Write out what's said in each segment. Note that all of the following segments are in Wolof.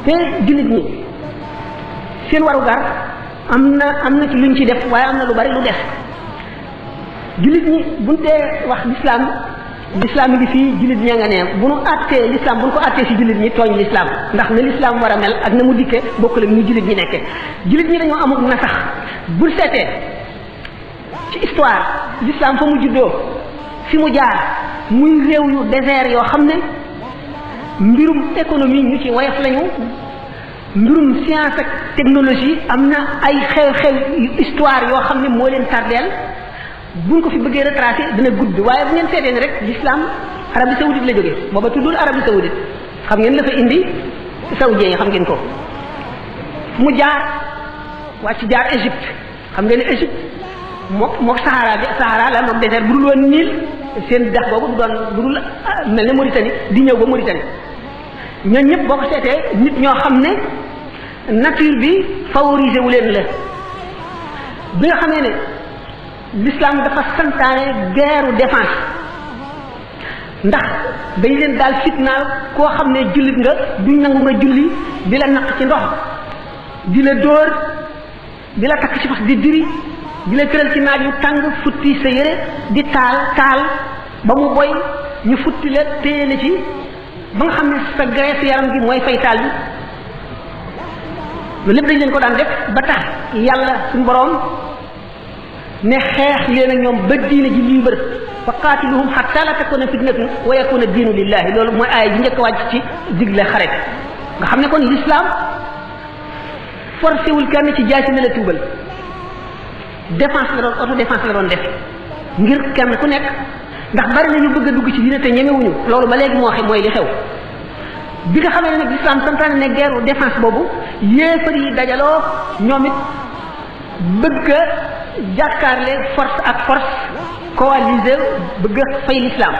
te jullit ñi seen warugar am na ci luñ ci def waaye am na lu bari lu def jullit ñi buñ dee wax l'islam ngi fii jullit ña nga ne bu nu àttee l'islam bu nu ko àttee si jullit ñi tooñ l'islam ndax na l'islam war a mel ak na mu dikkee bokkul ak ñu jullit ñi nekkee jullit ñi dañoo amul na sax bul seetee ci histoire l'islam fa mu juddoo fi mu jaar muy réew yu désert yoo xam ne mbirum économie ñu ci woyof lañu mbirum science ak technologie am na ay xew-xew histoire yoo xam ne moo leen tardeel buñ ko fi bëggee retracé dina gudd waaye bu ngeen seetee ne rek l'islam Arabie Saoudite la jógee booba tuddul Arabie Saoudite xam ngeen la fa indi saoudien yi xam ngeen ko mu jaar wàcc jaar Égypte xam ngeen ne Égypte mook Sahara la moom désert bu dul woon Nil seen dex boobu bu dul mel ne Mauritanie di ñëw ba Mauritanie ñooñu ñëpp boo ko seetee nit ñoo xam ne nature bi favorisé wu leen la bi nga xamee ne l'islam dafa santaane guerre défense ndax dañ leen daal fitnaal koo xam ne jullit nga duñ nangu nga julli di la naq ci ndox di la dóor di la takk ci fas di diri di la tëral ci naaj yu tàng futti sa yére di taal ba mu boy ñu futti la téye la ci ba nga xam ne sa graisse yaram gi mooy fay taal bi loolu lépp dañ leen ko daan def ba tax yàlla suñu boroom ne xeex leen ak ñoom ba diine ji libre fa qaatiluhum hatta la takuna fitnatun wa yakuna diinu lillahi loolu mooy aaya ji njëkk a wàcc ci digle xare nga xam ne kon l'islam forcé wul kenn ci jaasi ne la tuubal défense la doon auto défense la doon def ngir kenn ku nekk ndax bari na ñu bëgg a dugg ci diine te ñemewuñu loolu ba léegi mooy li xew bi nga xamee ne nag l'islam santaane ne guerre défense boobu yéefar yi dajaloo ñoom it bëgg a jàkkaarle force ak force coalisé bëgg a fay l'islam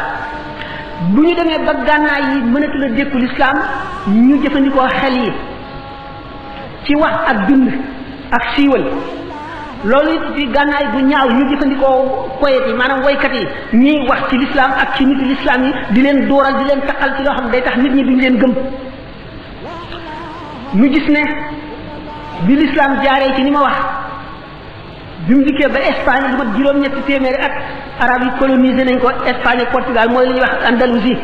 bu ñu demee ba gànnaay yi mënatu la dékku l'islam ñu jëfandikoo xel yi ci wax ak bind ak siiwal loolu it ci gànnaay bu ñaaw ñu jëfandikoo poète yi maanaam woykat yi ñiy wax ci l'islam ak ci nitu l'islam yi di leen dóoral di leen taqal ci loo xam ne day tax nit ñi duñ leen gëm ñu gis ne bi l'islam jaaree ci ni ma wax bi mu dikkee ba Espagne lu mat juróom-ñetti téeméeri at arab yi colonisé nañ ko Espagne ak Portugal mooy li ñuy wax Andalousie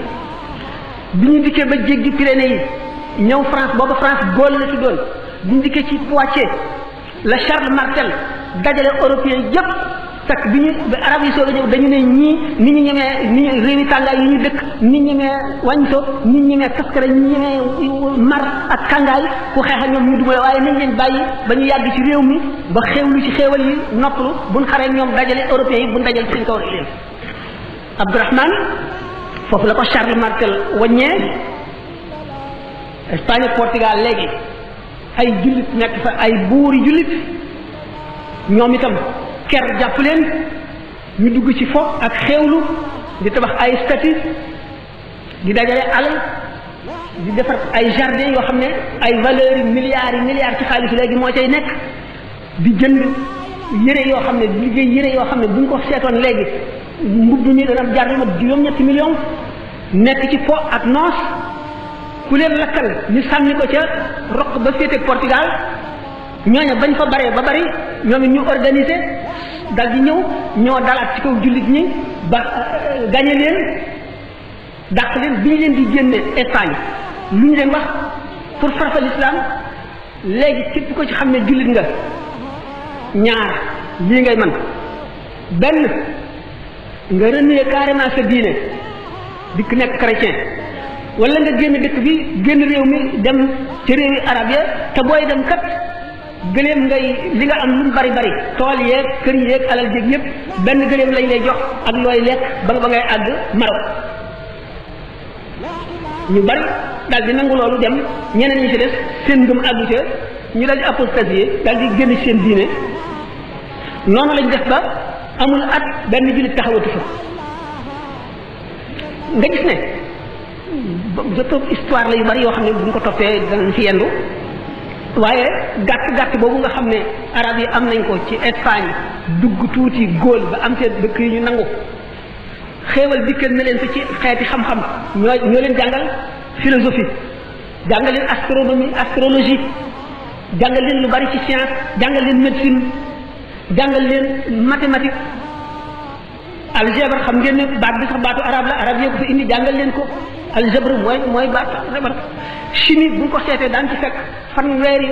bi ñu dikkee ba jéggi Pyrénées yi ñëw France booba France Gaule la tuddoon bi ñu dikkee ci Poitiers la Charles Martel dajale européen yëpp fekk bi ñu arab yi soog a ñëw dañu ne ñii ni ñu ñemee ni réewi tàngaay yi ñu dëkk ni ñemee wàññisoo ni ñemee kaskara ñi ñemee mar ak tàngaay ku xeex ak ñoom ñu dumale waaye nañ leen bàyyi ba ñu yàgg ci réew mi ba xewlu ci xéewal yi noppalu buñ xaree ñoom dajale européen yi buñ dajale ci seen kaw leen Abdourahmane foofu la ko Charles Martel waññee Espagne Portugal léegi ay jullit nekk fa ay buuri jullit ñoom itam ker jàpp leen ñu dugg ci fo ak xewlu di tabax ay statue di dajale alal di defar ay jardin yoo xam ne ay valeurs yi milliards ci xaalis léegi moo cay nekk di jënd yére yoo xam ne di liggéey yére yoo xam ne buñ ko seetoon léegi mbubb mi dana jar lu mat juróom-ñetti millions nekk ci fo ak noos ku leen lakkal ñu sànni ko ca roq ba féete Portugal ñooña bañ fa baree ba bari ñoom it ñu organisé dal di ñëw ñoo dalaat ci kaw jullit ñi ba gañe leen dàq leen bi ñu leen di génne Espagne lu ñu leen wax pour farfa l'islam léegi képp ko ci xam ne jullit nga ñaar lii ngay man benn nga renier carrément sa diine dikk nekk chrétien wala nga génn dëkk bi génn réew mi dem ci réewi arab ya te booy dem kat gëléem ngay li nga am lu mu bari tool yeeg kër yeeg alal jéeg yëpp benn gëléem lañ lay jox ak looy lekk ba ngay àgg Maroc ñu bari daal di nangu loolu dem ñeneen ñi ci des seen ngëm àggu ca ñu daal di apostasier daal di génn seen diine noonu lañ def ba amul at benn jullit taxawatu fa nga gis ne jotoo histoire la yu bari yoo xam ne bu ñu ko toppee danañ fi yendu waaye gàtt boobu nga xam ne arab yi am nañ ko ci Espagne dugg tuuti góol ba am seen dëkk yi ñu nangu xéewal dikkal na leen fa ci xeeti xam-xam ñoo leen jàngal philosophie jàngal leen astronomie astrologie jàngal leen lu bari ci science jàngal leen médecine jàngal leen mathématique algèbre xam ngeen ne baat bi sax baatu arab la arab yee ko fi indi jàngal leen ko algèbre mooy baatu algèbre chimie bu ñu ko seetee daan ci fekk fanweeri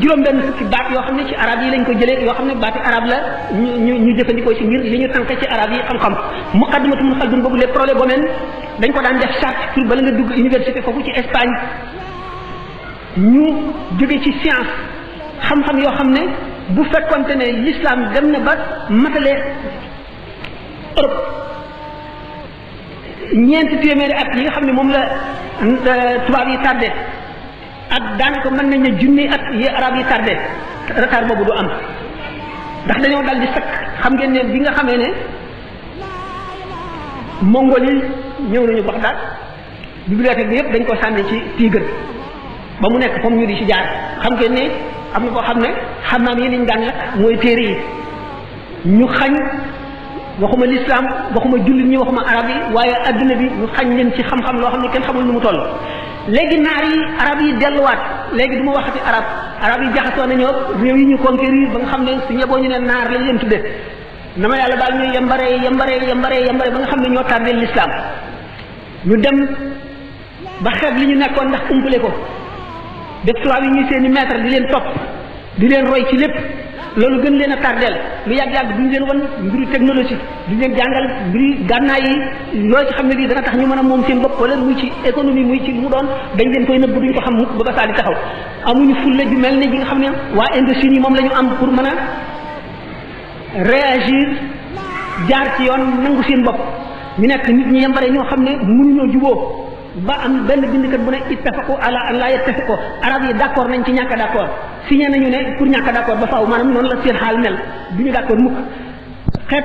juróom-benn fukki baat yoo xam ne ci arab yi lañ ko jëlee yoo xam ne baati arab la ñu jëfandikoo ci ngir li ñu tànk ci arab yi xam-xam muqaddimatu mun xaldun boobu les prolegomènes dañ ko daan def charte pour bala nga dugg université foofu ci Espagne ñu jóge ci science xam-xam yoo xam ne bu fekkonte ne l'islam dem na ba matale Europe ñeenti téeméeri at yi nga xam ne moom la tubaab yi tardé ak daanaka mën nañ ne junni at yi arab yi tardé retard boobu du am ndax dañoo dal di sakk xam ngeen ne bi nga xamee ne mongol yi ñëw nañu Bagdad bibliothèque bi yëpp dañ ko sànni ci Tigre ba mu nekk comme ñu di ci jaar xam ngeen ne am na koo xam ne xamaam yi liñ daan la mooy téere yi ñu xañ waxuma l'islam waxuma jullit ñi waxuma arab yi waaye adduna bi ñu xañ leen ci xam-xam loo xam ne kenn xamul nu mu toll léegi naar yi arab yi delluwaat léegi du ma waxati arab yi jaxasoo nañoo réew yi ñu conquérir ba nga xam ne su ñeboo ñu ne naar lañ leen tudde na ma yàlla daal ñuy yambare ba nga xam ne ñoo tardé l'islam ñu dem ba xeeb li ñu nekkoon ndax umpale ko def tubaab yi ñuy seeni maître di leen topp di leen roy ci lépp loolu gën leen a tardeel lu yàgg-yàgg duñu leen wan mbiru technologie duñu leen jàngal mbiru gànnaay yi loo ci xam ne bii dana tax ñu mën a moom seen bopp wala muy ci économie muy ci lu mu doon dañ leen koy nëbb duñ ko xam mukk ba ba saa di taxaw amuñu fulla ju mel ne ji nga xam ne waa Indochine yi moom la ñu am pour mën a réagir jaar ci yoon nangu seen bopp ñu nekk nit ñi yambare ñoo xam ne mënuñoo juboo ba am benn bindkat bu ne ittafaqu ala an la yattafiqu arab yi d'accord nañ ci ñàkk a d'accord signé nañu ne pour ñàkk a d'accord ba faaw maanaam noonu la seen xaal mel du ñu d'accord mukk xeet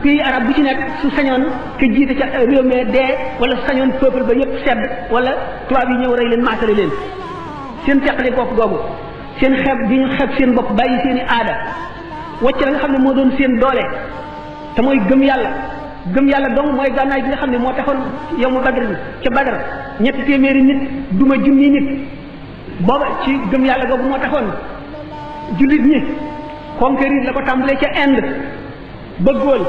pays arab bu ci nekk su sañoon ke jiite ca réew mi dee wala su sañoon peuple ba yëpp sedd wala tubaab yi ñëw rey leen maasale leen seen teqali bopp googu seen xeeb bi ñu xeeb seen bopp bàyyi seen i aada wacc la nga xam ne moo doon seen doole te mooy gëm yàlla dong mooy gànnaay bi nga xam ne moo taxoon yow ma Badr bi ca Badr ñetti téeméeri nit duma junni nit booba ci gëm yàlla googu moo taxoon jullit ñi conquérir la ko tàmbalee ca Inde ba Gaule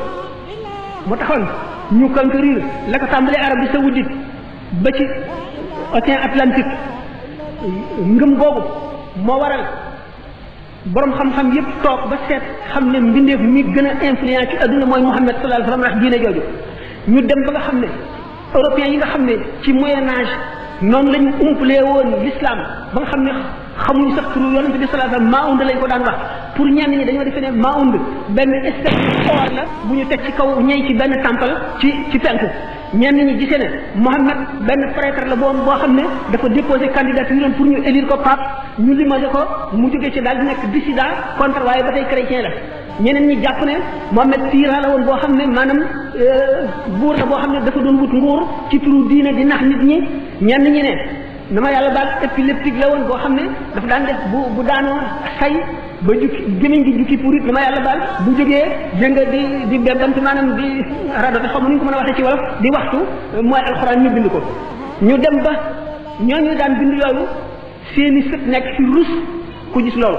moo taxoon ñu conquérir la ko tàmbalee Arabie saoudite ba ci océan Atlantique ngëm googu moo waral borom xam-xam yépp toog ba seet xam ne mbindeef mi gën a influent ci adduna mooy Muhammad sallallahu alayhi wa sallam ndax diine jooju ñu dem ba nga xam ne européens yi nga xam ne ci moyen âge noonu la ñu umpalee woon l'islam ba nga xam ne xamuñu sax turu yonente bi sallallahu alayhi wa sallam Maound lañ ko daan wax pour ñenn ñi dañoo defee ne Maound benn espèce or la bu ñu teg ci kaw ñey ci benn temple ci penku ñenn ñi gisee ne Mohammed benn prêtre la boo xam ne dafa déposé candidature pour ñu élire ko pape ñu limogé ko mu jógee ci daal di nekk dissident contre waaye ba tey chrétien la ñeneen ñi jàpp ne Mohammed tyran la woon boo xam ne maanaam buur la boo xam ne dafa doon wut nguur ci turu diine di nax nit ñi ñenn ñi ne na ma yàlla baal épileptique la woon boo xam ne dafa daan def bu daanoo say ba jukki gémmiñ gi jukki pour it na ma yàlla baal bu jógee jënga di bant maanaam di radote xam nu ñu ko mën a waxee ci wolof di waxtu mooy alxuraan ñu bind ko ñu dem ba ñooñu daan bind loolu seeni sët nekk ci rus ku gis loolu